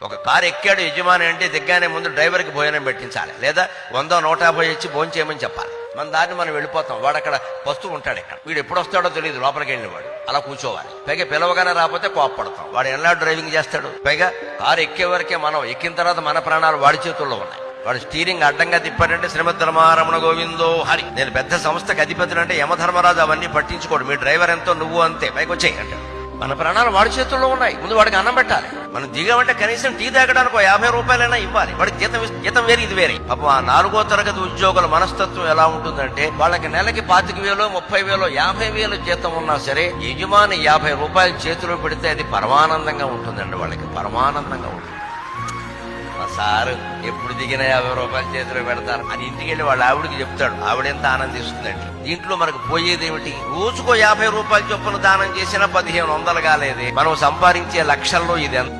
ఒక కారు ఎక్కాడు యజమాని అంటే దిగ్గానే ముందు డ్రైవర్కి భోజనం పెట్టించాలి, లేదా 100-150 ఇచ్చి భోజనం చేయమని చెప్పాలి. మన దాన్ని మనం వెళ్ళిపోతాం. వాడు అక్కడ వస్తూ ఉంటాడు. ఇక్కడ వీడు ఎప్పుడు వస్తాడో తెలియదు. లోపలికి వెళ్ళిన వాడు అలా కూర్చోవాలి. పైగా పిలవగానే రాకపోతే కోప్పడతాం. వాడు ఎలా డ్రైవింగ్ చేస్తాడు? పైగా కారు ఎక్కే వరకే మనం, ఎక్కిన తర్వాత మన ప్రాణాలు వాడి చేతుల్లో ఉన్నాయి. వాడు స్టీరింగ్ అడ్డంగా తిప్పాడంటే శ్రీమద్ రమారమణ గోవిందో హరి. నేను పెద్ద సంస్థకి అధిపతులు అంటే యమధర్మరాజు అవన్నీ పట్టించుకోడు. మీ డ్రైవర్ ఎంతో నువ్వు అంతే, పైకి వచ్చేయి అంటాడు. మన ప్రాణాలు వాడి చేతుల్లో ఉన్నాయి. ముందు వాడికి అన్నం పెట్టాలి. మనం దిగామంటే కనీసం టీ తాగడానికి 50 రూపాయలైనా ఇవ్వాలి. వాడికి జీతం వేరే, ఇది వేరే. పాపం ఆ 4వ తరగతి ఉద్యోగుల మనస్తత్వం ఎలా ఉంటుందంటే, వాళ్ళకి నెలకి 25,000, 30,000, 50,000 జీతం ఉన్నా సరే యజమాని 50 రూపాయలు చేతిలో పెడితే అది పరమానందంగా ఉంటుందండి. వాళ్ళకి పరమానందంగా ఉంటుంది. సారు ఎప్పుడు దిగిన 50 రూపాయలు చేతిలో పెడతారు అని ఇంటికి వెళ్ళి వాళ్ళ ఆవిడికి చెప్తాడు. ఆవిడెంత ఆనందిస్తుందండి. దీంట్లో మనకు పోయేది ఏమిటి? రోజుకో 50 రూపాయలు చొప్పున దానం చేసినా 1500 కాలేదే. మనం సంపాదించే లక్షల్లో ఇది ఎంత?